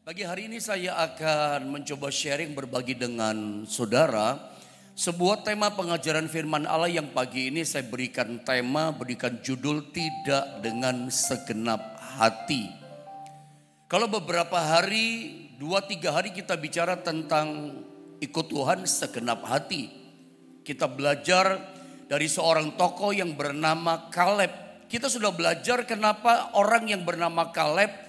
Pagi hari ini saya akan mencoba sharing berbagi dengan saudara sebuah tema pengajaran firman Allah yang pagi ini saya berikan judul tidak dengan segenap hati. Kalau beberapa hari, 2-3 hari kita bicara tentang ikut Tuhan segenap hati. Kita belajar dari seorang tokoh yang bernama Kaleb. Kita sudah belajar kenapa orang yang bernama Kaleb,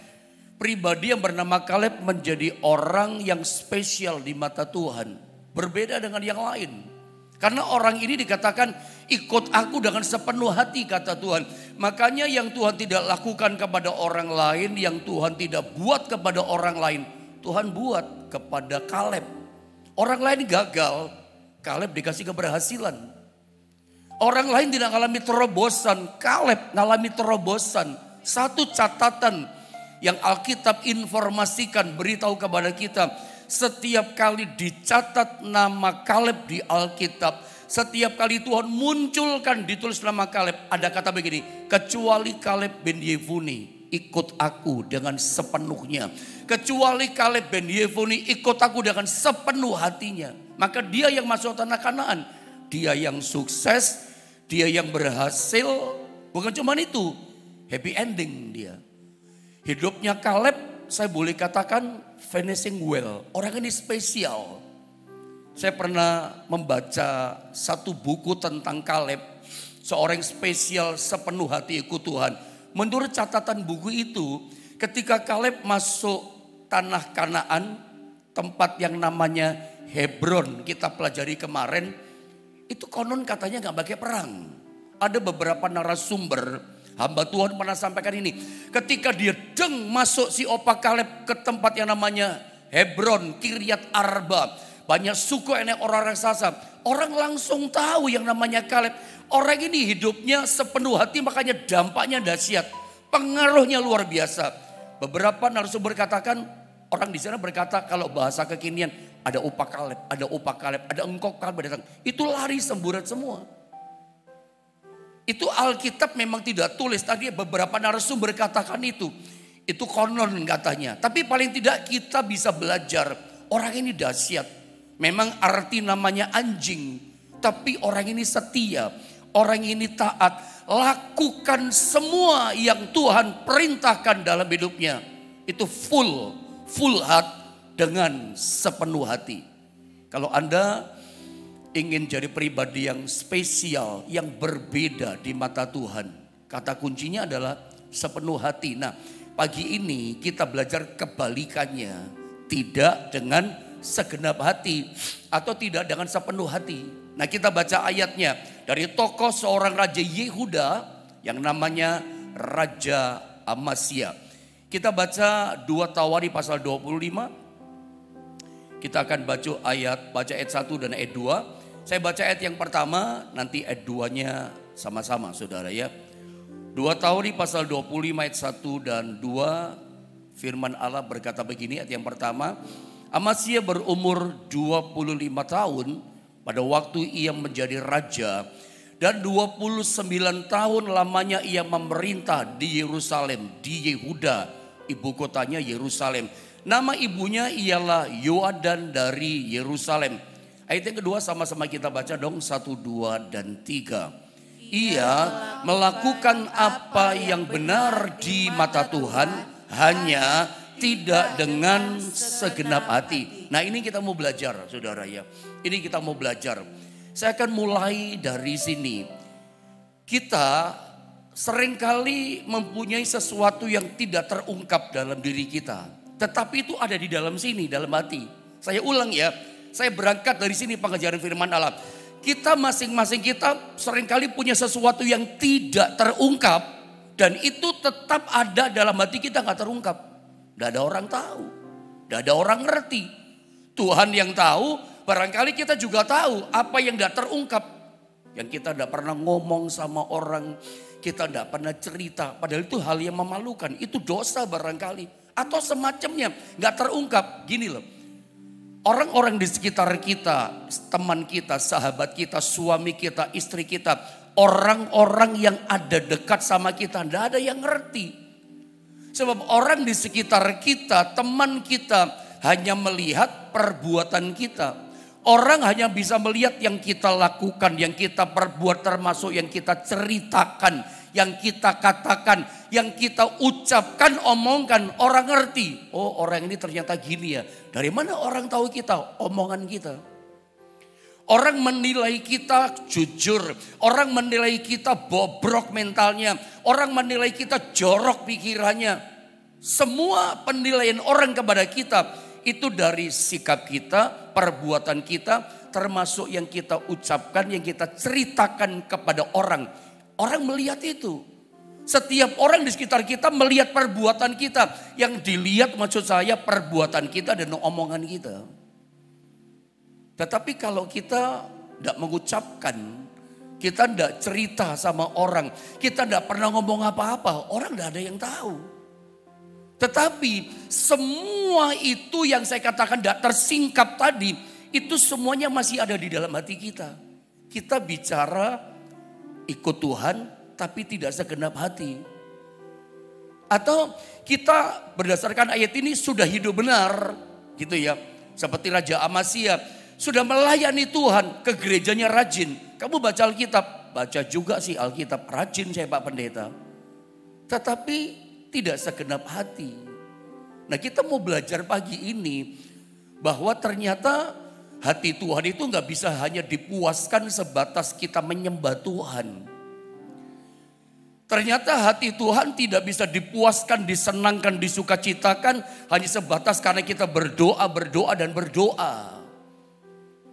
pribadi yang bernama Kaleb menjadi orang yang spesial di mata Tuhan. Berbeda dengan yang lain. Karena orang ini dikatakan ikut aku dengan sepenuh hati kata Tuhan. Makanya yang Tuhan tidak lakukan kepada orang lain, yang Tuhan tidak buat kepada orang lain, Tuhan buat kepada Kaleb. Orang lain gagal, Kaleb dikasih keberhasilan. Orang lain tidak mengalami terobosan, Kaleb mengalami terobosan. Satu catatan yang Alkitab informasikan, beritahu kepada kita, setiap kali dicatat nama Kaleb di Alkitab, setiap kali Tuhan munculkan ditulis nama Kaleb, ada kata begini, kecuali Kaleb bin Yefune ikut aku dengan sepenuhnya. Kecuali Kaleb bin Yefune ikut aku dengan sepenuh hatinya. Maka dia yang masuk tanah Kanaan, dia yang sukses, dia yang berhasil. Bukan cuma itu, happy ending dia. Hidupnya Kaleb saya boleh katakan finishing well. Orang ini spesial. Saya pernah membaca satu buku tentang Kaleb. Seorang spesial sepenuh hati ikut Tuhan. Menurut catatan buku itu, ketika Kaleb masuk tanah Kanaan, tempat yang namanya Hebron, kita pelajari kemarin, itu konon katanya gak pakai perang. Ada beberapa narasumber, hamba Tuhan pernah sampaikan ini. Ketika dia masuk si opa Kaleb ke tempat yang namanya Hebron, Kiryat Arba. Banyak suku enek orang raksasa. Orang langsung tahu yang namanya Kaleb. Orang ini hidupnya sepenuh hati, makanya dampaknya dahsyat. Pengaruhnya luar biasa. Beberapa narasumber katakan, orang di sana berkata kalau bahasa kekinian, ada opa Kaleb, ada opa Kaleb, ada engkau Kaleb datang. Itu lari semburat semua. Itu Alkitab memang tidak tulis. Tadi beberapa narasumber katakan itu. Itu konon katanya. Tapi paling tidak kita bisa belajar. Orang ini dahsyat. Memang arti namanya anjing. Tapi orang ini setia. Orang ini taat. Lakukan semua yang Tuhan perintahkan dalam hidupnya. Itu full heart dengan sepenuh hati. Kalau Anda ingin jadi pribadi yang spesial, yang berbeda di mata Tuhan, kata kuncinya adalah sepenuh hati. Nah, pagi ini kita belajar kebalikannya, tidak dengan segenap hati atau tidak dengan sepenuh hati. Nah, kita baca ayatnya dari tokoh seorang raja Yehuda yang namanya Raja Amasya. Kita baca 2 Tawari pasal 25. Kita akan baca ayat 1 dan ayat 2. Saya baca ayat yang pertama, nanti ayat 2-nya sama-sama saudara ya. 2 Tawari pasal 25 ayat 1 dan 2, firman Allah berkata begini, ayat yang pertama. Amasya berumur 25 tahun pada waktu ia menjadi raja. Dan 29 tahun lamanya ia memerintah di Yerusalem, di Yehuda, ibu kotanya Yerusalem. Nama ibunya ialah Yoadan dari Yerusalem. Ayat yang kedua sama-sama kita baca dong, 1, 2, dan 3. Ia melakukan apa yang benar di mata Tuhan, hanya tidak dengan segenap hati. Nah, ini kita mau belajar saudara ya. Ini kita mau belajar. Saya akan mulai dari sini. Kita seringkali mempunyai sesuatu yang tidak terungkap dalam diri kita. Tetapi itu ada di dalam sini, dalam hati. Saya ulang ya. Saya berangkat dari sini pengajaran firman Allah. Kita masing-masing kita seringkali punya sesuatu yang tidak terungkap. Dan itu tetap ada dalam hati kita, gak terungkap. Gak ada orang tahu. Gak ada orang ngerti. Tuhan yang tahu, barangkali kita juga tahu apa yang gak terungkap. Yang kita gak pernah ngomong sama orang. Kita gak pernah cerita. Padahal itu hal yang memalukan. Itu dosa barangkali. Atau semacamnya gak terungkap. Gini loh. Orang-orang di sekitar kita, teman kita, sahabat kita, suami kita, istri kita, orang-orang yang ada dekat sama kita, tidak ada yang ngerti. Sebab orang di sekitar kita, teman kita hanya melihat perbuatan kita. Orang hanya bisa melihat yang kita lakukan, yang kita perbuat, termasuk yang kita ceritakan, yang kita katakan, yang kita ucapkan, omongkan. Orang ngerti, oh orang ini ternyata gini ya. Dari mana orang tahu kita? Omongan kita. Orang menilai kita jujur, orang menilai kita bobrok mentalnya, orang menilai kita jorok pikirannya. Semua penilaian orang kepada kita itu dari sikap kita, perbuatan kita, termasuk yang kita ucapkan, yang kita ceritakan kepada orang. Orang melihat itu. Setiap orang di sekitar kita melihat perbuatan kita. Yang dilihat maksud saya perbuatan kita dan omongan kita. Tetapi kalau kita tidak mengucapkan, kita tidak cerita sama orang, kita tidak pernah ngomong apa-apa, orang tidak ada yang tahu. Tetapi semua itu yang saya katakan tidak tersingkap tadi, itu semuanya masih ada di dalam hati kita. Kita bicara ikut Tuhan tapi tidak segenap hati. Atau kita berdasarkan ayat ini sudah hidup benar gitu ya. Seperti Raja Amasya sudah melayani Tuhan, ke gerejanya rajin. Kamu baca Alkitab, baca juga sih Alkitab, rajin saya Pak Pendeta. Tetapi tidak segenap hati. Nah kita mau belajar pagi ini bahwa ternyata hati Tuhan itu nggak bisa hanya dipuaskan sebatas kita menyembah Tuhan. Ternyata hati Tuhan tidak bisa dipuaskan, disenangkan, disukacitakan hanya sebatas karena kita berdoa dan berdoa.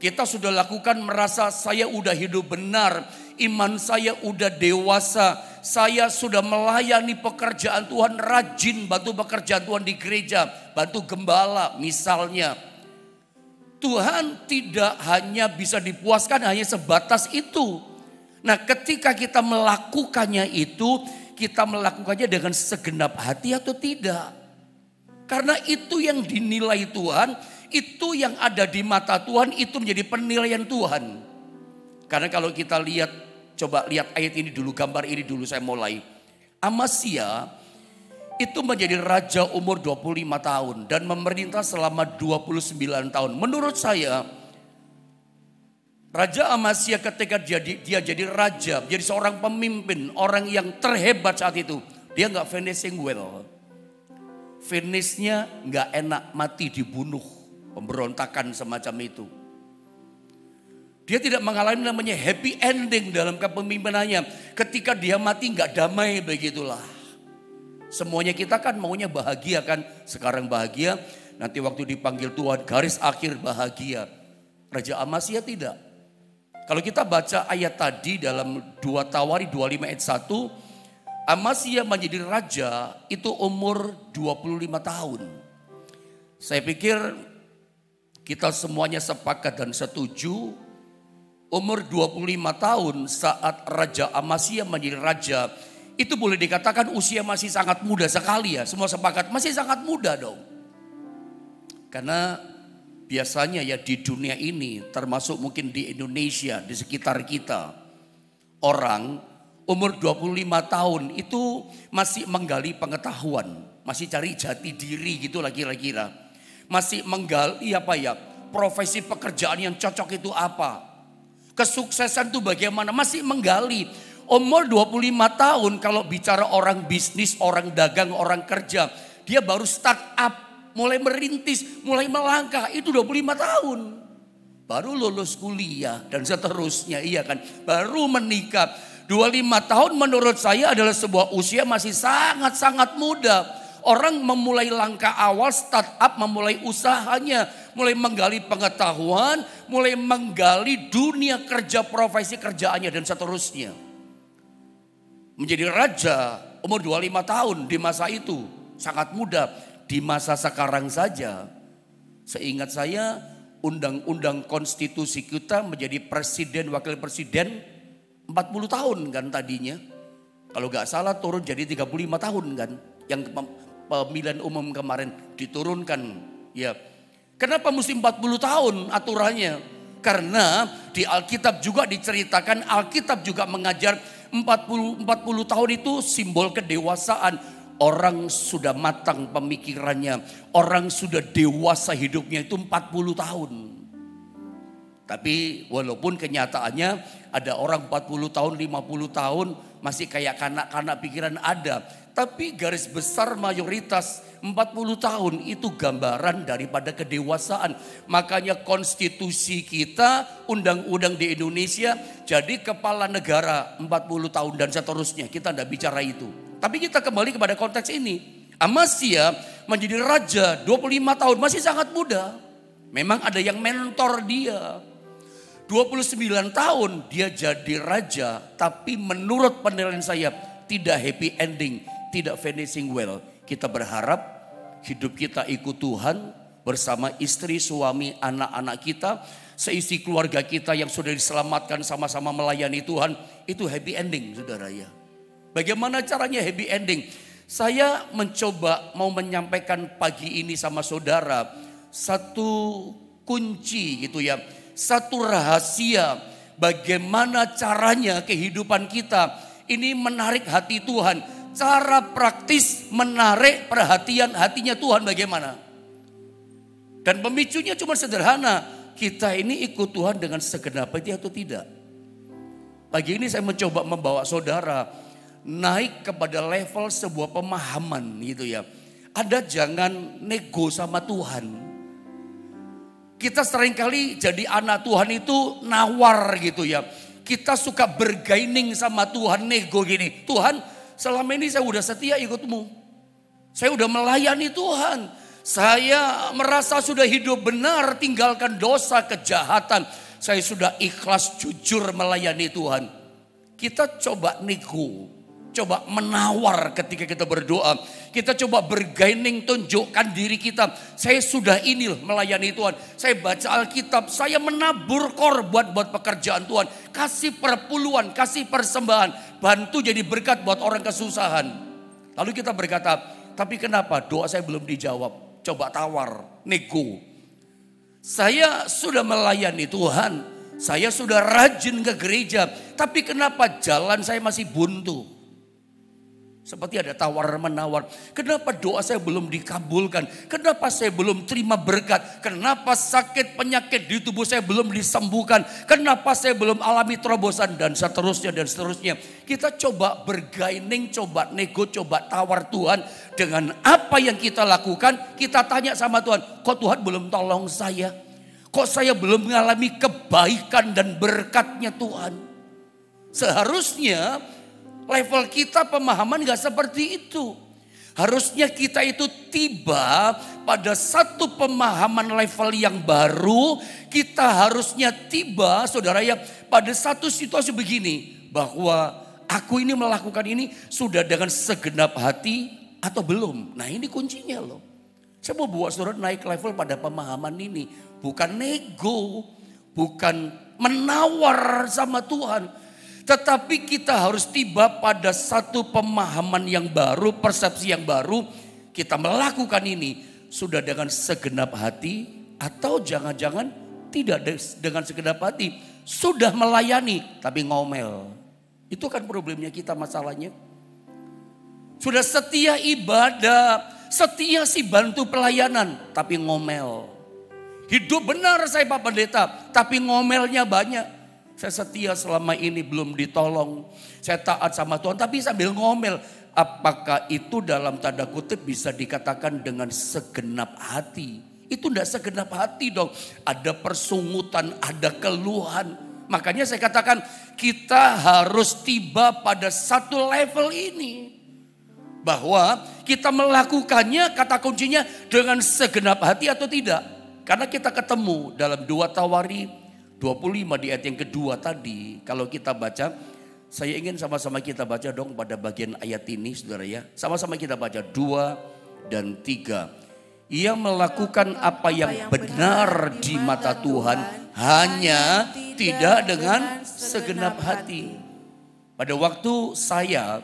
Kita sudah lakukan merasa saya udah hidup benar, iman saya udah dewasa, saya sudah melayani pekerjaan Tuhan, rajin bantu pekerjaan Tuhan di gereja, bantu gembala misalnya. Tuhan tidak hanya bisa dipuaskan hanya sebatas itu. Nah ketika kita melakukannya itu, kita melakukannya dengan segenap hati atau tidak. Karena itu yang dinilai Tuhan, itu yang ada di mata Tuhan, itu menjadi penilaian Tuhan. Karena kalau kita lihat, coba lihat ayat ini dulu, gambar ini dulu saya mulai. Amasya itu menjadi raja umur 25 tahun dan memerintah selama 29 tahun. Menurut saya, Raja Amasya ketika dia jadi raja, jadi seorang pemimpin, orang yang terhebat saat itu. Dia gak finishing well. Finishnya gak enak, mati dibunuh. Pemberontakan semacam itu. Dia tidak mengalami namanya happy ending dalam kepemimpinannya. Ketika dia mati gak damai begitulah. Semuanya kita kan maunya bahagia kan. Sekarang bahagia, nanti waktu dipanggil Tuhan garis akhir bahagia. Raja Amasya tidak. Kalau kita baca ayat tadi dalam 2 Tawari 25 ayat 1. Amasya menjadi raja itu umur 25 tahun. Saya pikir kita semuanya sepakat dan setuju. Umur 25 tahun saat Raja Amasya menjadi raja. Itu boleh dikatakan usia masih sangat muda sekali ya. Semua sepakat masih sangat muda dong. Karena biasanya ya di dunia ini termasuk mungkin di Indonesia, di sekitar kita. Orang umur 25 tahun itu masih menggali pengetahuan. Masih cari jati diri gitu lah kira-kira. Masih menggali profesi pekerjaan yang cocok itu apa. Kesuksesan itu bagaimana, masih menggali. Umur 25 tahun kalau bicara orang bisnis, orang dagang, orang kerja. Dia baru start up, mulai merintis, mulai melangkah, itu 25 tahun. Baru lulus kuliah dan seterusnya, iya kan. Baru menikah, 25 tahun menurut saya adalah sebuah usia masih sangat-sangat muda. Orang memulai langkah awal, start up, memulai usahanya, mulai menggali pengetahuan, mulai menggali dunia kerja, profesi kerjaannya dan seterusnya. Menjadi raja umur 25 tahun di masa itu sangat muda. Di masa sekarang saja, seingat saya undang-undang konstitusi kita menjadi presiden, wakil presiden 40 tahun kan tadinya. Kalau gak salah turun jadi 35 tahun kan. Yang pemilihan umum kemarin diturunkan ya. Kenapa mesti 40 tahun aturannya? Karena di Alkitab juga diceritakan, Alkitab juga mengajar 40 tahun itu simbol kedewasaan. orang sudah matang pemikirannya, orang sudah dewasa hidupnya itu 40 tahun. Tapi walaupun kenyataannya ada orang 40 tahun, 50 tahun masih kayak kanak-kanak pikiran ada. Tapi garis besar mayoritas 40 tahun itu gambaran daripada kedewasaan. Makanya konstitusi kita, undang-undang di Indonesia jadi kepala negara 40 tahun dan seterusnya. Kita tidak bicara itu. Tapi kita kembali kepada konteks ini. Amasya menjadi raja 25 tahun, masih sangat muda. Memang ada yang mentor dia. 29 tahun dia jadi raja, tapi menurut penilaian saya tidak happy ending, tidak finishing well. Kita berharap hidup kita ikut Tuhan bersama istri, suami, anak-anak kita, seisi keluarga kita yang sudah diselamatkan sama-sama melayani Tuhan, itu happy ending, saudara ya. Bagaimana caranya happy ending? Saya mencoba mau menyampaikan pagi ini sama saudara satu kunci gitu ya. Satu rahasia bagaimana caranya kehidupan kita ini menarik hati Tuhan. Cara praktis menarik perhatian hatinya Tuhan bagaimana? Dan pemicunya cuma sederhana. Kita ini ikut Tuhan dengan segenap hati atau tidak? Pagi ini saya mencoba membawa saudara naik kepada level sebuah pemahaman gitu ya. Ada jangan nego sama Tuhan. Kita seringkali jadi anak Tuhan itu nawar gitu ya. Kita suka bergaining sama Tuhan, nego gini. Tuhan, selama ini saya udah setia ikutmu. Saya udah melayani Tuhan. Saya merasa sudah hidup benar, tinggalkan dosa, kejahatan. Saya sudah ikhlas, jujur melayani Tuhan. Kita coba nego. Coba menawar ketika kita berdoa. Kita coba bergaining, tunjukkan diri kita. Saya sudah ini melayani Tuhan. Saya baca Alkitab, saya menabur korban buat pekerjaan Tuhan. Kasih perpuluhan, kasih persembahan. Bantu jadi berkat buat orang kesusahan. Lalu kita berkata, tapi kenapa doa saya belum dijawab? Coba tawar, nego. Saya sudah melayani Tuhan. Saya sudah rajin ke gereja. Tapi kenapa jalan saya masih buntu? Seperti ada tawar-menawar. Kenapa doa saya belum dikabulkan? Kenapa saya belum terima berkat? Kenapa sakit penyakit di tubuh saya belum disembuhkan? Kenapa saya belum alami terobosan? Dan seterusnya dan seterusnya. Kita coba bergaining, coba nego, coba tawar Tuhan. Dengan apa yang kita lakukan, kita tanya sama Tuhan. Kok Tuhan belum tolong saya? Kok saya belum mengalami kebaikan dan berkatnya Tuhan? Seharusnya level kita pemahaman gak seperti itu. Harusnya kita itu tiba pada satu pemahaman level yang baru. Kita harusnya tiba, saudara ya, pada satu situasi begini. Bahwa aku ini melakukan ini sudah dengan segenap hati atau belum. Nah ini kuncinya loh. Saya mau buat saudara naik level pada pemahaman ini. Bukan nego, bukan menawar sama Tuhan. Tetapi kita harus tiba pada satu pemahaman yang baru, persepsi yang baru. Kita melakukan ini sudah dengan segenap hati atau jangan-jangan tidak dengan segenap hati. Sudah melayani tapi ngomel. Itu kan problemnya kita masalahnya. Sudah setia ibadah, setia sih bantu pelayanan tapi ngomel. Hidup benar saya Pak Pendeta tapi ngomelnya banyak. Saya setia selama ini belum ditolong. Saya taat sama Tuhan tapi sambil ngomel. Apakah itu dalam tanda kutip bisa dikatakan dengan segenap hati? Itu tidak segenap hati dong. Ada persungutan, ada keluhan. Makanya saya katakan kita harus tiba pada satu level ini. Bahwa kita melakukannya kata kuncinya dengan segenap hati atau tidak. Karena kita ketemu dalam 2 Tawari 25 di ayat yang kedua tadi. Kalau kita baca, saya ingin sama-sama kita baca dong pada bagian ayat ini saudara ya. Sama-sama kita baca 2 dan 3. Ia melakukan apa yang benar di mata Tuhan, hanya tidak dengan segenap hati. Pada waktu saya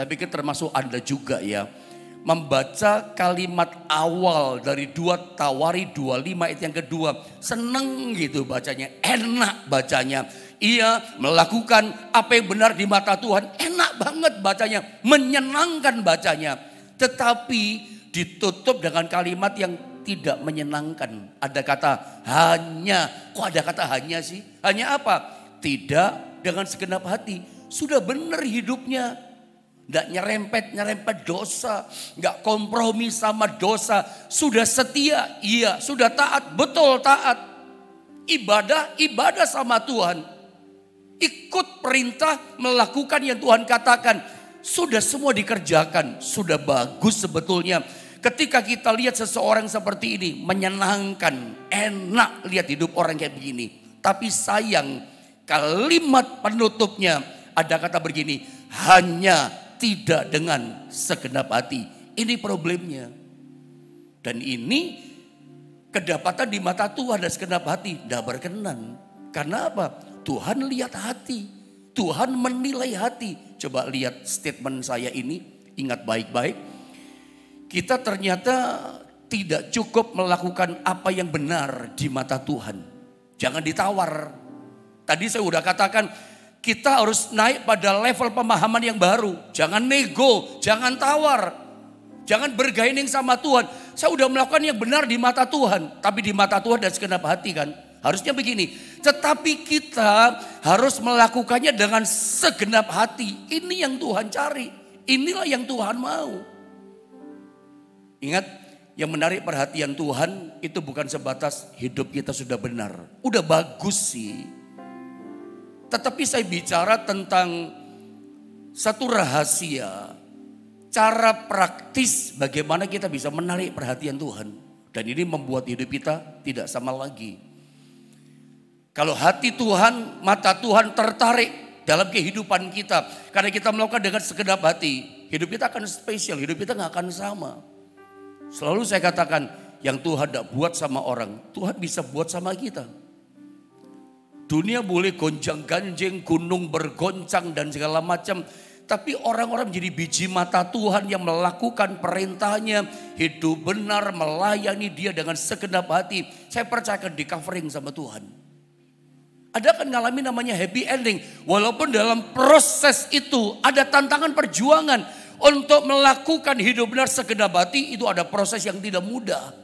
pikir termasuk Anda juga ya. Membaca kalimat awal dari 2 Tawari 25 ayat yang kedua. Seneng gitu bacanya, enak bacanya. Ia melakukan apa yang benar di mata Tuhan, enak banget bacanya, menyenangkan bacanya. Tetapi ditutup dengan kalimat yang tidak menyenangkan. Ada kata hanya. Kok ada kata hanya sih? Hanya apa? Tidak dengan segenap hati. Sudah benar hidupnya. Tidak nyerempet dosa. Tidak kompromi sama dosa. Sudah setia. Iya. Sudah taat. Betul taat. Ibadah sama Tuhan. Ikut perintah melakukan yang Tuhan katakan. Sudah semua dikerjakan. Sudah bagus sebetulnya. Ketika kita lihat seseorang seperti ini, menyenangkan, enak lihat hidup orang kayak begini. Tapi sayang, kalimat penutupnya ada kata begini, hanya tidak dengan segenap hati. Ini problemnya. Dan ini kedapatan di mata Tuhan dan segenap hati, tidak berkenan. Karena apa? Tuhan lihat hati, Tuhan menilai hati. Coba lihat statement saya ini, ingat baik-baik. Kita ternyata tidak cukup melakukan apa yang benar di mata Tuhan. Jangan ditawar. Tadi saya udah katakan kita harus naik pada level pemahaman yang baru. Jangan nego, jangan tawar. Jangan bergaining sama Tuhan. Saya udah melakukan yang benar di mata Tuhan. Tapi di mata Tuhan dan segenap hati kan. Harusnya begini. Tetapi kita harus melakukannya dengan segenap hati. Ini yang Tuhan cari. Inilah yang Tuhan mau. Ingat, yang menarik perhatian Tuhan itu bukan sebatas hidup kita sudah benar. Udah bagus sih. Tetapi saya bicara tentang satu rahasia. Cara praktis bagaimana kita bisa menarik perhatian Tuhan. Dan ini membuat hidup kita tidak sama lagi. Kalau hati Tuhan, mata Tuhan tertarik dalam kehidupan kita. Karena kita melakukan dengan segenap hati. Hidup kita akan spesial, hidup kita gak akan sama. Selalu saya katakan, yang Tuhan tidak buat sama orang, Tuhan bisa buat sama kita. Dunia boleh gonjang-ganjing, gunung bergoncang dan segala macam. Tapi orang-orang menjadi biji mata Tuhan yang melakukan perintahnya, hidup benar, melayani dia dengan segenap hati. Saya percayakan di covering sama Tuhan. Ada kan ngalami namanya happy ending. Walaupun dalam proses itu ada tantangan perjuangan. Untuk melakukan hidup benar segenap hati itu ada proses yang tidak mudah.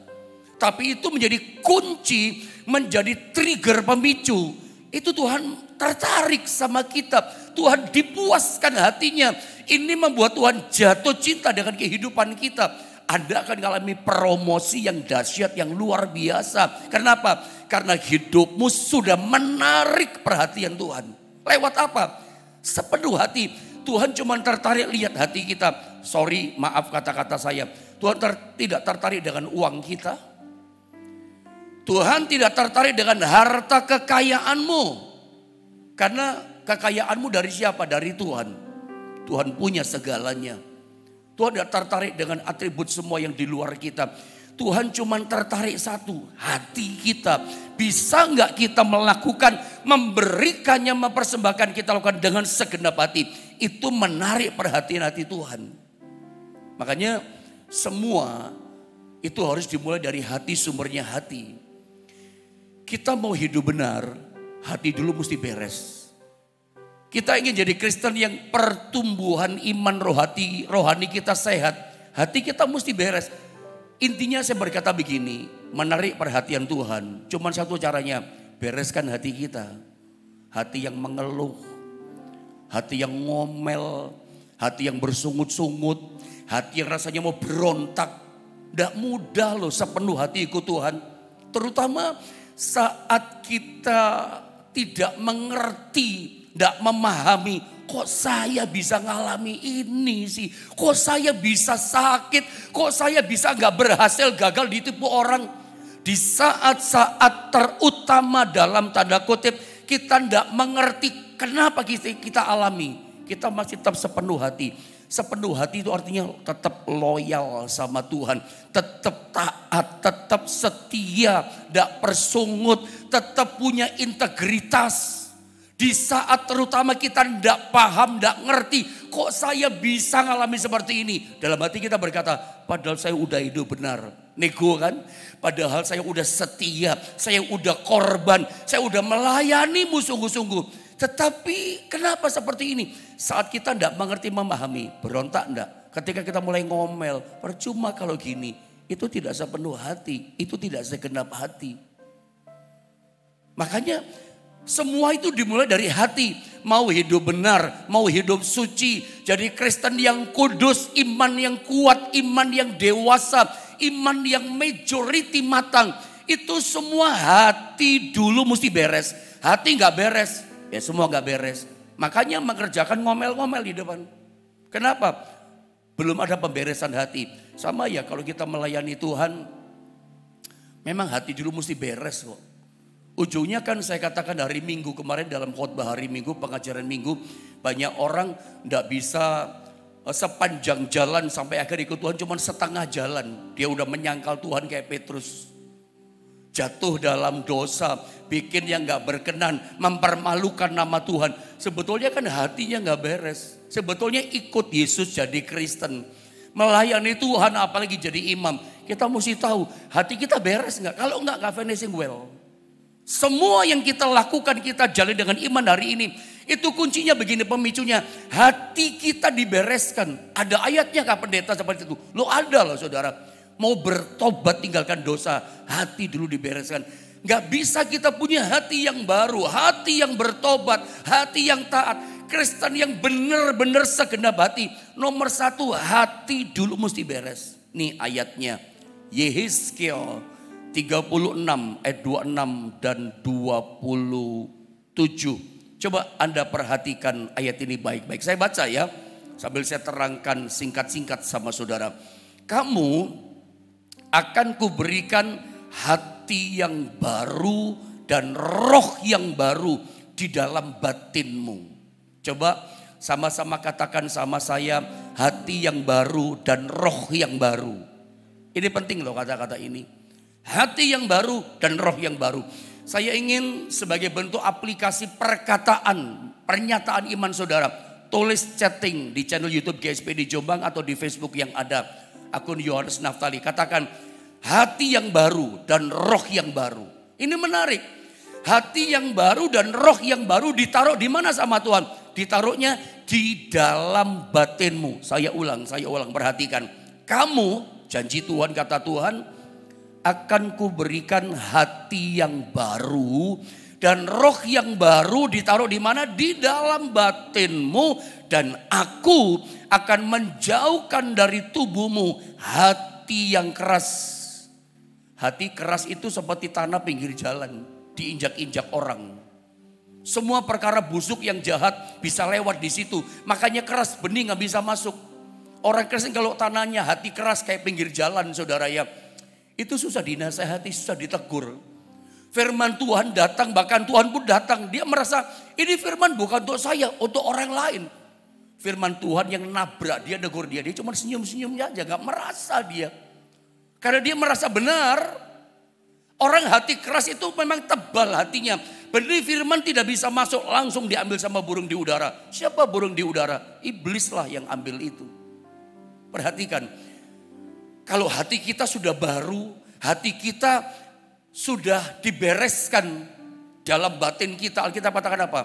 Tapi itu menjadi kunci, menjadi trigger pemicu. Itu Tuhan tertarik sama kita. Tuhan dipuaskan hatinya. Ini membuat Tuhan jatuh cinta dengan kehidupan kita. Anda akan mengalami promosi yang dahsyat, yang luar biasa. Kenapa? Karena hidupmu sudah menarik perhatian Tuhan. Lewat apa? Sepenuh hati. Tuhan cuma tertarik lihat hati kita. Sorry, maaf kata-kata saya. Tuhan tidak tertarik dengan uang kita. Tuhan tidak tertarik dengan harta kekayaanmu. Karena kekayaanmu dari siapa? Dari Tuhan. Tuhan punya segalanya. Tuhan tidak tertarik dengan atribut semua yang di luar kita. Tuhan cuma tertarik satu, hati kita. Bisa nggak kita melakukan, memberikannya, mempersembahkan, kita lakukan dengan segenap hati. Itu menarik perhatian hati Tuhan. Makanya semua itu harus dimulai dari hati, sumbernya hati. Kita mau hidup benar, hati dulu mesti beres. Kita ingin jadi Kristen yang pertumbuhan iman rohani kita sehat. Hati kita mesti beres. Intinya saya berkata begini, menarik perhatian Tuhan. Cuma satu caranya, bereskan hati kita. Hati yang mengeluh, hati yang ngomel, hati yang bersungut-sungut, hati yang rasanya mau berontak. Tidak mudah loh sepenuh hati ikut Tuhan. Terutama saat kita tidak mengerti, tidak memahami. Kok saya bisa ngalami ini sih? Kok saya bisa sakit? Kok saya bisa gak berhasil, gagal ditipu orang? Di saat-saat terutama dalam tanda kutip, kita tidak mengerti kenapa kita alami. Kita masih tetap sepenuh hati. Sepenuh hati itu artinya tetap loyal sama Tuhan. Tetap taat, tetap setia, tidak persungut, tetap punya integritas. Di saat terutama kita tidak paham, tidak ngerti. Kok saya bisa ngalami seperti ini? Dalam hati kita berkata, padahal saya udah hidup benar. Nego kan? Padahal saya udah setia, saya udah korban, saya udah melayanimu sungguh-sungguh. Tetapi kenapa seperti ini? Saat kita tidak mengerti memahami, berontak enggak? Ketika kita mulai ngomel, percuma kalau gini. Itu tidak sepenuh hati, itu tidak segenap hati. Makanya semua itu dimulai dari hati. Mau hidup benar, mau hidup suci. Jadi Kristen yang kudus, iman yang kuat, iman yang dewasa, iman yang majority matang. Itu semua hati dulu mesti beres. Hati gak beres, ya semua gak beres. Makanya mengerjakan ngomel-ngomel di depan. Kenapa? Belum ada pemberesan hati. Sama ya kalau kita melayani Tuhan, memang hati dulu mesti beres kok. Ujungnya kan saya katakan hari Minggu kemarin dalam khotbah hari Minggu, pengajaran Minggu. Banyak orang gak bisa sepanjang jalan sampai akhir ikut Tuhan cuma setengah jalan. Dia udah menyangkal Tuhan kayak Petrus. Jatuh dalam dosa, bikin yang gak berkenan, mempermalukan nama Tuhan. Sebetulnya kan hatinya gak beres. Sebetulnya ikut Yesus jadi Kristen. Melayani Tuhan apalagi jadi imam. Kita mesti tahu hati kita beres gak? Kalau gak finishing well. Semua yang kita lakukan kita jalani dengan iman hari ini. Itu kuncinya begini pemicunya. Hati kita dibereskan. Ada ayatnya Kak Pendeta seperti itu. Lo ada loh saudara. Mau bertobat tinggalkan dosa, hati dulu dibereskan. Gak bisa kita punya hati yang baru, hati yang bertobat, hati yang taat. Kristen yang benar-benar segenap hati. Nomor satu, hati dulu mesti beres. Nih ayatnya, Yehezkiel 36 ayat 26 dan 27. Coba Anda perhatikan ayat ini baik-baik. Saya baca ya, sambil saya terangkan singkat-singkat sama saudara. Kamu akan kuberikan hati yang baru dan roh yang baru di dalam batinmu. Coba sama-sama katakan sama saya, hati yang baru dan roh yang baru. Ini penting loh kata-kata ini. Hati yang baru dan roh yang baru. Saya ingin sebagai bentuk aplikasi perkataan, pernyataan iman saudara. Tulis chatting di channel YouTube GSP di Jombang atau di Facebook yang ada. Akun Yohanes Naftali, katakan hati yang baru dan roh yang baru. Ini menarik. Hati yang baru dan roh yang baru ditaruh di mana sama Tuhan? Ditaruhnya di dalam batinmu. Saya ulang, perhatikan. Kamu, janji Tuhan, kata Tuhan, akan kuberikan hati yang baru dan roh yang baru ditaruh di mana? Di dalam batinmu. Dan aku akan menjauhkan dari tubuhmu hati yang keras. Hati keras itu seperti tanah pinggir jalan, diinjak-injak orang. Semua perkara busuk yang jahat bisa lewat di situ. Makanya keras, benih gak bisa masuk. Orang Kristen kalau tanahnya hati keras kayak pinggir jalan saudara ya. Itu susah dinasehati, susah ditegur. Firman Tuhan datang, bahkan Tuhan pun datang. Dia merasa ini firman bukan untuk saya, untuk orang lain. Firman Tuhan yang nabrak dia, negur dia. Dia cuma senyum-senyumnya aja, gak merasa dia. Karena dia merasa benar. Orang hati keras itu memang tebal hatinya. Benih firman tidak bisa masuk, langsung diambil sama burung di udara. Siapa burung di udara? Iblislah yang ambil itu. Perhatikan. Kalau hati kita sudah baru, hati kita sudah dibereskan dalam batin kita. Alkitab katakan apa?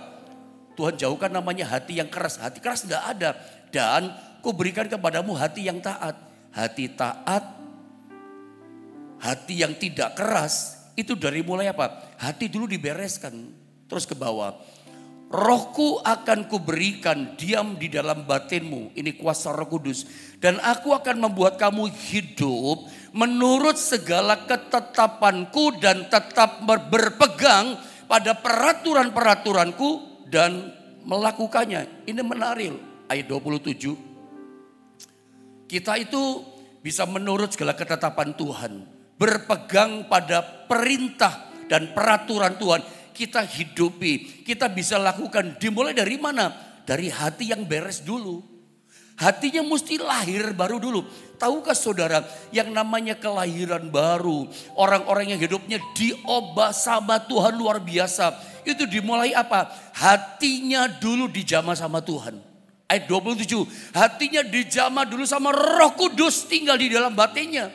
Tuhan jauhkan namanya hati yang keras. Hati keras tidak ada. Dan kuberikan kepadamu hati yang taat. Hati taat, hati yang tidak keras. Itu dari mulai apa? Hati dulu dibereskan. Terus ke bawah. Rohku akan kuberikan diam di dalam batinmu. Ini kuasa Roh Kudus. Dan aku akan membuat kamu hidup menurut segala ketetapanku dan tetap berpegang pada peraturan-peraturanku dan melakukannya. Ini menarik. Ayat 27. Kita itu bisa menurut segala ketetapan Tuhan. Berpegang pada perintah dan peraturan Tuhan. Kita hidupi, kita bisa lakukan. Dimulai dari mana? Dari hati yang beres dulu. Hatinya mesti lahir baru dulu. Tahukah saudara yang namanya kelahiran baru. Orang-orang yang hidupnya diubah sama Tuhan luar biasa. Itu dimulai apa? Hatinya dulu dijamah sama Tuhan. Ayat 27. Hatinya dijamah dulu sama Roh Kudus tinggal di dalam batinnya.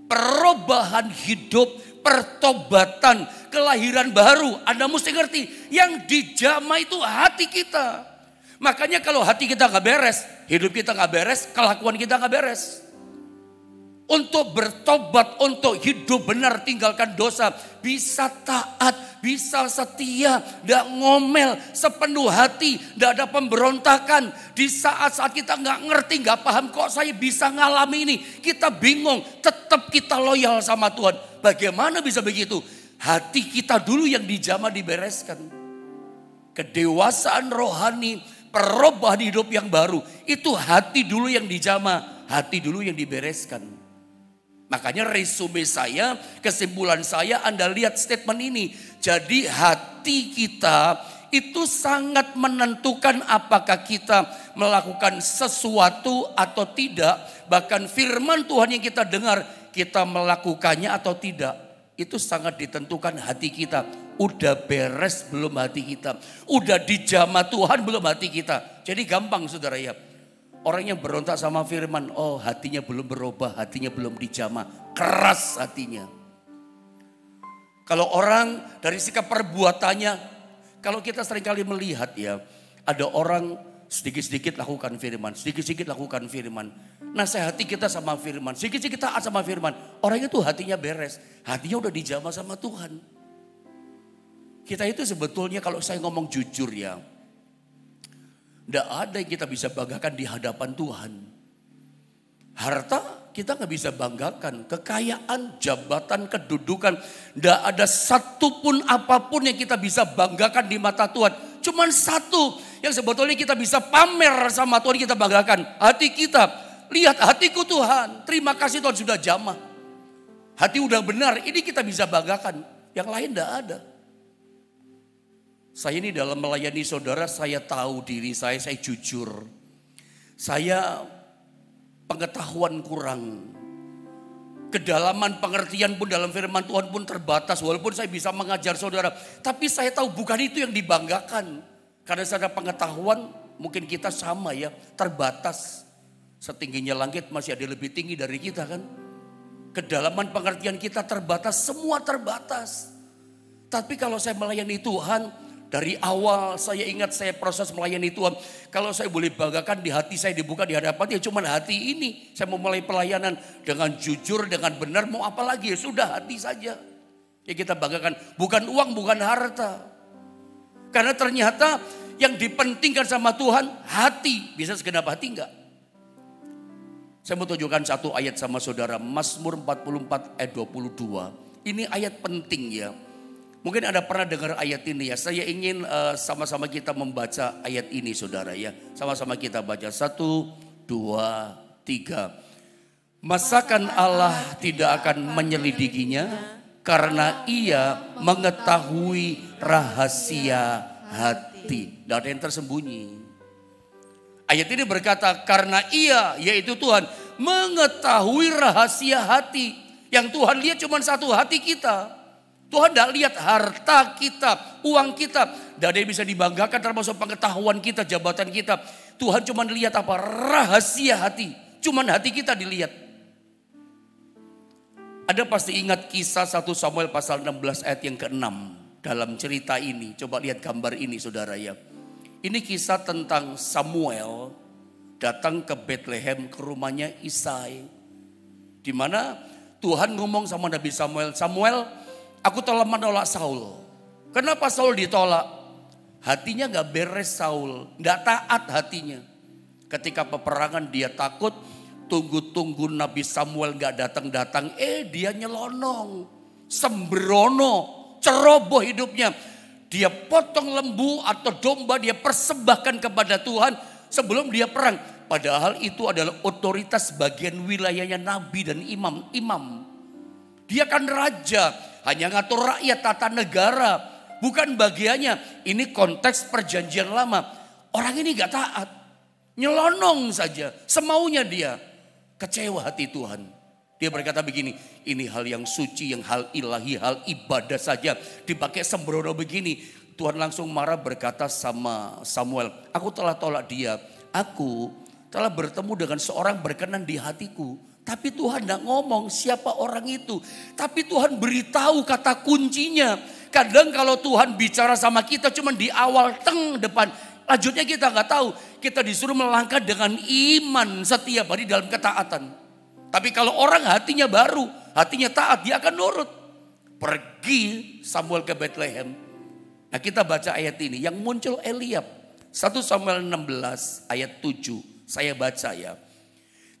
Perubahan hidup, pertobatan, kelahiran baru. Anda mesti ngerti, yang dijamah itu hati kita. Makanya kalau hati kita gak beres, hidup kita gak beres, kelakuan kita gak beres. Untuk bertobat, untuk hidup benar, tinggalkan dosa. Bisa taat, bisa setia, gak ngomel, sepenuh hati, gak ada pemberontakan. Di saat-saat kita gak ngerti, gak paham, kok saya bisa ngalami ini. Kita bingung, tetap kita loyal sama Tuhan. Bagaimana bisa begitu? Hati kita dulu yang dijamah dibereskan. Kedewasaan rohani, perubahan hidup yang baru. Itu hati dulu yang dijamah, hati dulu yang dibereskan. Makanya resume saya, kesimpulan saya, Anda lihat statement ini. Jadi hati kita itu sangat menentukan apakah kita melakukan sesuatu atau tidak. Bahkan firman Tuhan yang kita dengar, kita melakukannya atau tidak. Itu sangat ditentukan hati kita. Udah beres belum hati kita? Udah dijamah Tuhan belum hati kita? Jadi gampang saudara ya. Orang yang berontak sama firman, oh hatinya belum berubah, hatinya belum dijamah, keras hatinya. Kalau orang dari sikap perbuatannya, kalau kita seringkali melihat ya, ada orang sedikit-sedikit lakukan firman, sedikit-sedikit lakukan firman. Nasihati kita sama firman, sedikit-sedikit taat sama firman. Orang itu hatinya beres, hatinya udah dijamah sama Tuhan. Kita itu sebetulnya kalau saya ngomong jujur ya, tidak ada yang kita bisa banggakan di hadapan Tuhan. Harta kita nggak bisa banggakan. Kekayaan, jabatan, kedudukan. Tidak ada satupun apapun yang kita bisa banggakan di mata Tuhan. Cuman satu yang sebetulnya kita bisa pamer sama Tuhan, kita banggakan. Hati kita. Lihat hatiku Tuhan. Terima kasih Tuhan sudah jamah. Hati udah benar. Ini kita bisa banggakan. Yang lain tidak ada. Saya ini dalam melayani saudara, saya tahu diri saya jujur. Saya pengetahuan kurang. Kedalaman pengertian pun dalam firman Tuhan pun terbatas. Walaupun saya bisa mengajar saudara. Tapi saya tahu bukan itu yang dibanggakan. Karena secara pengetahuan mungkin kita sama ya, terbatas. Setingginya langit masih ada lebih tinggi dari kita kan. Kedalaman pengertian kita terbatas, semua terbatas. Tapi kalau saya melayani Tuhan, dari awal saya ingat saya proses melayani Tuhan. Kalau saya boleh banggakan di hati saya dibuka di hadapan, ya cuma hati ini. Saya mau mulai pelayanan dengan jujur, dengan benar, mau apa lagi? Ya sudah hati saja. Ya kita banggakan, bukan uang, bukan harta. Karena ternyata yang dipentingkan sama Tuhan, hati. Bisa segenap hati enggak? Saya mau tunjukkan satu ayat sama saudara. Mazmur 44 ayat 22. Ini ayat penting ya. Mungkin Anda pernah dengar ayat ini ya. Saya ingin sama-sama kita membaca ayat ini saudara ya. Sama-sama kita baca. 1, 2, 3. Masakan Allah tidak akan menyelidikinya? Karena ia mengetahui rahasia hati. Tidak ada yang tersembunyi. Ayat ini berkata karena ia yaitu Tuhan mengetahui rahasia hati. Yang Tuhan lihat cuma satu hati kita. Tuhan tidak lihat harta kita, uang kita. Tidak ada yang bisa dibanggakan termasuk pengetahuan kita, jabatan kita. Tuhan cuma lihat apa? Rahasia hati. Cuma hati kita dilihat. Ada pasti ingat kisah 1 Samuel pasal 16 ayat yang ke-6. Dalam cerita ini, coba lihat gambar ini saudara ya. Ini kisah tentang Samuel datang ke Bethlehem ke rumahnya Isai. Di mana Tuhan ngomong sama Nabi Samuel, Samuel, aku telah menolak Saul. Kenapa Saul ditolak? Hatinya gak beres Saul. Gak taat hatinya. Ketika peperangan dia takut. Tunggu-tunggu Nabi Samuel gak datang-datang. Dia nyelonong. Sembrono. Ceroboh hidupnya. Dia potong lembu atau domba. Dia persembahkan kepada Tuhan. Sebelum dia perang. Padahal itu adalah otoritas bagian wilayahnya Nabi dan imam. Dia kan raja. Hanya ngatur rakyat, tata negara. Bukan bagiannya. Ini konteks perjanjian lama. Orang ini gak taat. Nyelonong saja. Semaunya dia. Kecewa hati Tuhan. Dia berkata begini. Ini hal yang suci, yang hal ilahi, hal ibadah saja. Dipakai sembrono begini. Tuhan langsung marah berkata sama Samuel. Aku telah tolak dia. Aku telah bertemu dengan seorang berkenan di hatiku. Tapi Tuhan tidak ngomong siapa orang itu. Tapi Tuhan beritahu kata kuncinya. Kadang kalau Tuhan bicara sama kita cuma di awal depan. Lanjutnya kita nggak tahu. Kita disuruh melangkah dengan iman setiap hari dalam ketaatan. Tapi kalau orang hatinya baru, hatinya taat, dia akan nurut. Pergi Samuel ke Bethlehem. Nah kita baca ayat ini. Yang muncul Eliab. 1 Samuel 16 ayat 7. Saya baca ya.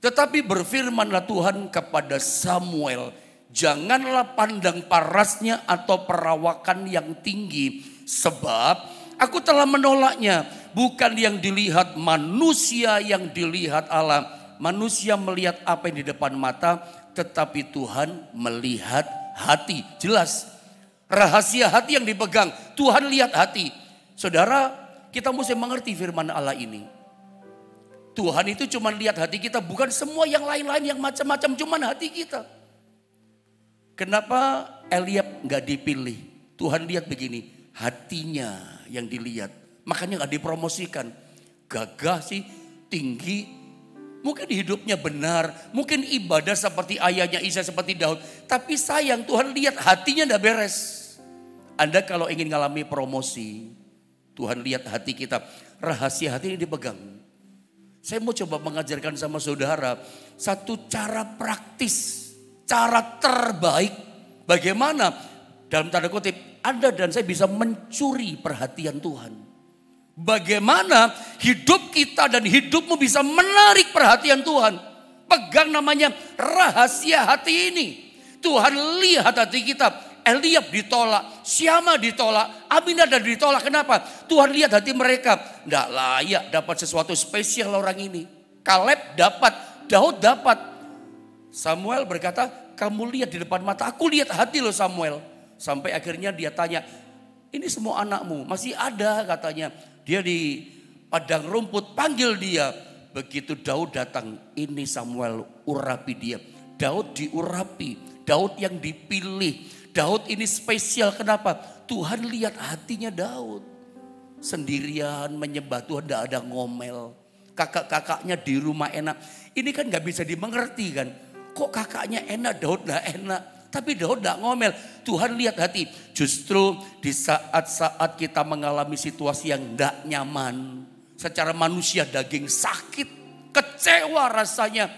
Tetapi berfirmanlah Tuhan kepada Samuel, janganlah pandang parasnya atau perawakan yang tinggi, sebab aku telah menolaknya. Bukan yang dilihat manusia, yang dilihat Allah. Manusia melihat apa yang di depan mata, tetapi Tuhan melihat hati. Jelas, rahasia hati yang dipegang, Tuhan lihat hati. Saudara, kita mesti mengerti firman Allah ini. Tuhan itu cuma lihat hati kita, bukan semua yang lain-lain yang macam-macam, cuma hati kita. Kenapa Eliab gak dipilih? Tuhan lihat begini, hatinya yang dilihat. Makanya gak dipromosikan. Gagah sih, tinggi, mungkin hidupnya benar, mungkin ibadah seperti ayahnya Isa, seperti Daud. Tapi sayang Tuhan lihat hatinya gak beres. Anda kalau ingin ngalami promosi, Tuhan lihat hati kita. Rahasia hati ini dipegang. Saya mau coba mengajarkan sama saudara satu cara praktis, cara terbaik. Bagaimana dalam tanda kutip Anda dan saya bisa mencuri perhatian Tuhan. Bagaimana hidup kita dan hidupmu bisa menarik perhatian Tuhan. Pegang namanya rahasia hati ini. Tuhan lihat hati kita. Eliab ditolak, Syama ditolak, Aminadab ditolak. Kenapa? Tuhan lihat hati mereka. Tidak layak dapat sesuatu spesial orang ini. Kaleb dapat, Daud dapat. Samuel berkata, kamu lihat di depan mata, aku lihat hati lo Samuel. Sampai akhirnya dia tanya, ini semua anakmu masih ada katanya. Dia di padang rumput, panggil dia. Begitu Daud datang, ini Samuel, urapi dia. Daud diurapi, Daud yang dipilih. Daud ini spesial, kenapa? Tuhan lihat hatinya Daud. Sendirian menyembah Tuhan, tidak ada ngomel. Kakak-kakaknya di rumah enak. Ini kan gak bisa dimengerti kan. Kok kakaknya enak, Daud gak enak. Tapi Daud gak ngomel. Tuhan lihat hati. Justru di saat-saat kita mengalami situasi yang gak nyaman. Secara manusia daging sakit. Kecewa rasanya.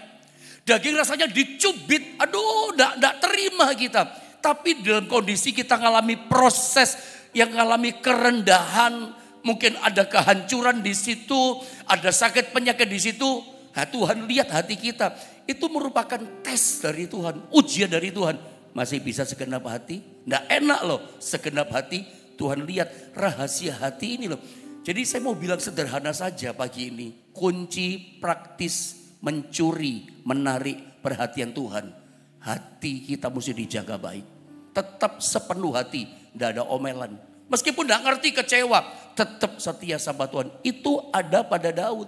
Daging rasanya dicubit. Aduh gak terima kita. Tapi dalam kondisi kita mengalami proses yang mengalami kerendahan, mungkin ada kehancuran di situ, ada sakit penyakit di situ. Nah, Tuhan lihat hati kita. Itu merupakan tes dari Tuhan, ujian dari Tuhan. Masih bisa segenap hati? Nggak enak loh, segenap hati. Tuhan lihat rahasia hati ini loh. Jadi saya mau bilang sederhana saja pagi ini. Kunci praktis mencuri, menarik perhatian Tuhan. Hati kita mesti dijaga baik. Tetap sepenuh hati. Tidak ada omelan. Meskipun tidak ngerti, kecewa. Tetap setia sama Tuhan. Itu ada pada Daud.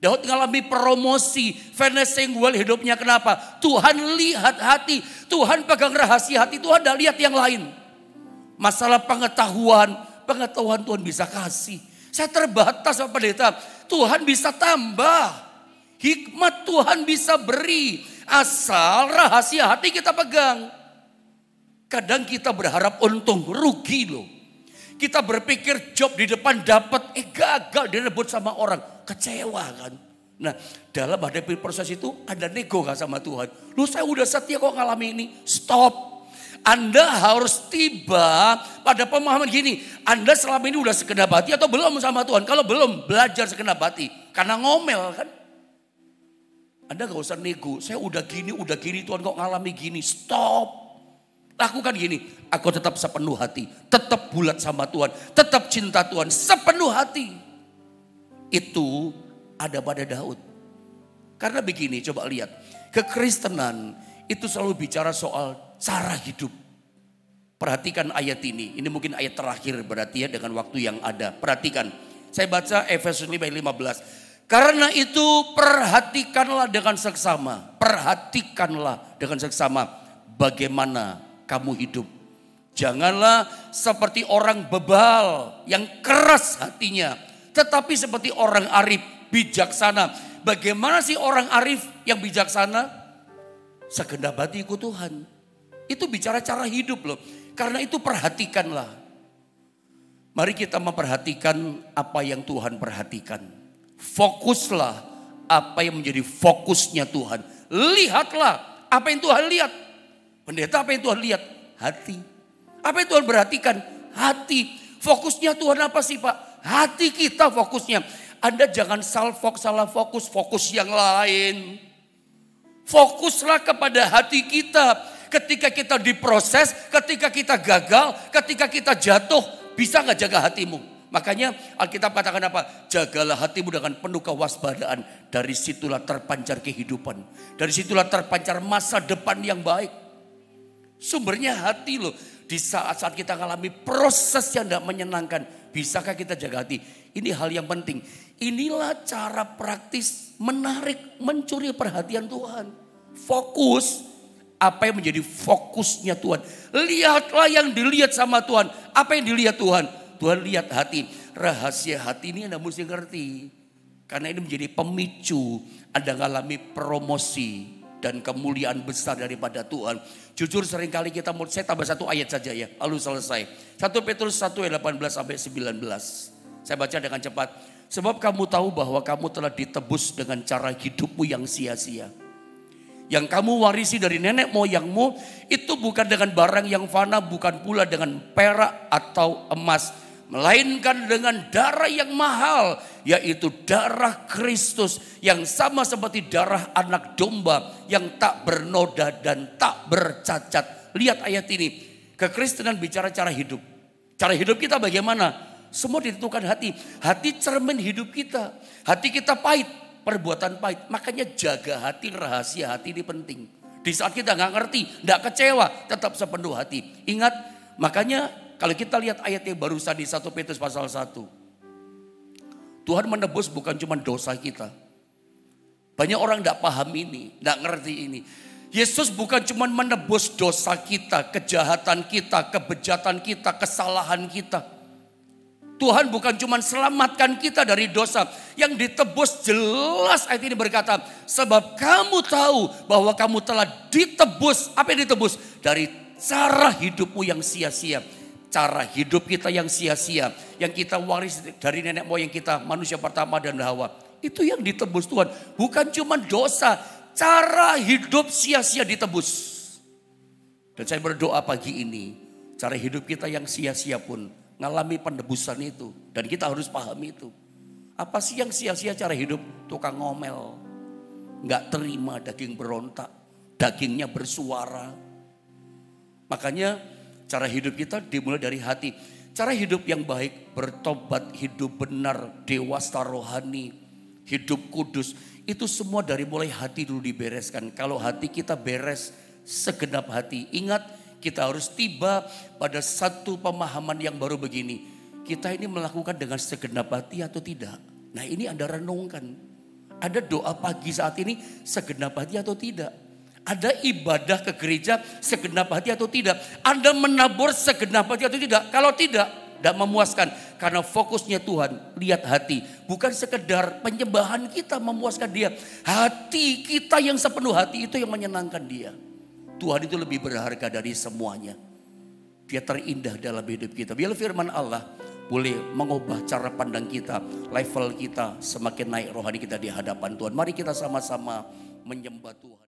Daud mengalami promosi. Finishing well hidupnya. Kenapa? Tuhan lihat hati. Tuhan pegang rahasia hati. Tuhan tidak lihat yang lain. Masalah pengetahuan. Pengetahuan Tuhan bisa kasih. Saya terbatas Pak Pendeta. Tuhan bisa tambah. Hikmat Tuhan bisa beri. Asal rahasia hati kita pegang. Kadang kita berharap untung, rugi loh. Kita berpikir job di depan dapat, gagal direbut sama orang. Kecewa kan. Nah dalam hadapi proses itu ada nego gak sama Tuhan. Lu saya udah setia kok ngalami ini. Stop. Anda harus tiba pada pemahaman gini. Anda selama ini udah segenap hati atau belum sama Tuhan. Kalau belum, belajar segenap hati. Karena ngomel kan. Anda gak usah nego, saya udah gini Tuhan kok ngalami gini. Stop. Lakukan gini, aku tetap sepenuh hati. Tetap bulat sama Tuhan, tetap cinta Tuhan sepenuh hati. Itu ada pada Daud. Karena begini, coba lihat. Kekristenan itu selalu bicara soal cara hidup. Perhatikan ayat ini mungkin ayat terakhir berarti ya dengan waktu yang ada. Perhatikan, saya baca Efesus 5 ayat 15. Karena itu perhatikanlah dengan seksama. Perhatikanlah dengan seksama bagaimana kamu hidup. Janganlah seperti orang bebal yang keras hatinya. Tetapi seperti orang arif, bijaksana. Bagaimana sih orang arif yang bijaksana? Segenap hati ikut Tuhan. Itu bicara cara hidup loh. Karena itu perhatikanlah. Mari kita memperhatikan apa yang Tuhan perhatikan. Fokuslah apa yang menjadi fokusnya Tuhan. Lihatlah apa yang Tuhan lihat. Pendeta, apa yang Tuhan lihat? Hati. Apa yang Tuhan perhatikan? Hati. Fokusnya Tuhan apa sih Pak? Hati kita fokusnya. Anda jangan salah fokus, fokus yang lain. Fokuslah kepada hati kita. Ketika kita diproses, ketika kita gagal, ketika kita jatuh, bisa gak jaga hatimu? Makanya Alkitab katakan apa? Jagalah hatimu dengan penuh kewaspadaan. Dari situlah terpancar kehidupan. Dari situlah terpancar masa depan yang baik. Sumbernya hati loh. Di saat-saat kita mengalami proses yang tidak menyenangkan. Bisakah kita jaga hati? Ini hal yang penting. Inilah cara praktis menarik, mencuri perhatian Tuhan. Fokus. Apa yang menjadi fokusnya Tuhan. Lihatlah yang dilihat sama Tuhan. Apa yang dilihat Tuhan? Tuhan lihat hati. Rahasia hati ini Anda mesti ngerti. Karena ini menjadi pemicu Anda mengalami promosi dan kemuliaan besar daripada Tuhan. Jujur seringkali kita mau, saya tambah satu ayat saja ya, lalu selesai. 1 Petrus 1 ayat 18 sampai 19. Saya baca dengan cepat. Sebab kamu tahu bahwa kamu telah ditebus dengan cara hidupmu yang sia-sia. Yang kamu warisi dari nenek moyangmu itu bukan dengan barang yang fana, bukan pula dengan perak atau emas. Melainkan dengan darah yang mahal, yaitu darah Kristus yang sama seperti darah anak domba yang tak bernoda dan tak bercacat. Lihat ayat ini, kekristenan bicara cara hidup. Cara hidup kita bagaimana? Semua ditentukan hati. Hati cermin hidup kita. Hati kita pahit, perbuatan pahit. Makanya jaga hati, rahasia hati ini penting. Di saat kita gak ngerti, gak kecewa, tetap sepenuh hati. Ingat, makanya kalau kita lihat ayat yang barusan di 1 Petrus pasal 1. Tuhan menebus bukan cuma dosa kita. Banyak orang tidak paham ini, tidak ngerti ini. Yesus bukan cuma menebus dosa kita, kejahatan kita, kebejatan kita, kesalahan kita. Tuhan bukan cuma selamatkan kita dari dosa. Yang ditebus jelas ayat ini berkata. Sebab kamu tahu bahwa kamu telah ditebus. Apa yang ditebus? Dari cara hidupmu yang sia-sia. Cara hidup kita yang sia-sia. Yang kita waris dari nenek moyang kita. Manusia pertama dan Hawa. Itu yang ditebus Tuhan. Bukan cuma dosa. Cara hidup sia-sia ditebus. Dan saya berdoa pagi ini. Cara hidup kita yang sia-sia pun ngalami penebusan itu. Dan kita harus paham itu. Apa sih yang sia-sia cara hidup? Tukang ngomel. Nggak terima, daging berontak. Dagingnya bersuara. Makanya cara hidup kita dimulai dari hati. Cara hidup yang baik, bertobat, hidup benar, dewasa rohani, hidup kudus. Itu semua dari mulai hati dulu dibereskan. Kalau hati kita beres, segenap hati. Ingat, kita harus tiba pada satu pemahaman yang baru begini. Kita ini melakukan dengan segenap hati atau tidak? Nah ini Anda renungkan. Ada doa pagi saat ini segenap hati atau tidak? Ada ibadah ke gereja segenap hati atau tidak? Anda menabur segenap hati atau tidak? Kalau tidak memuaskan. Karena fokusnya Tuhan, lihat hati. Bukan sekedar penyembahan kita memuaskan dia. Hati kita yang sepenuh hati itu yang menyenangkan dia. Tuhan itu lebih berharga dari semuanya. Dia terindah dalam hidup kita. Biar firman Allah boleh mengubah cara pandang kita. Level kita semakin naik rohani kita di hadapan Tuhan. Mari kita sama-sama menyembah Tuhan.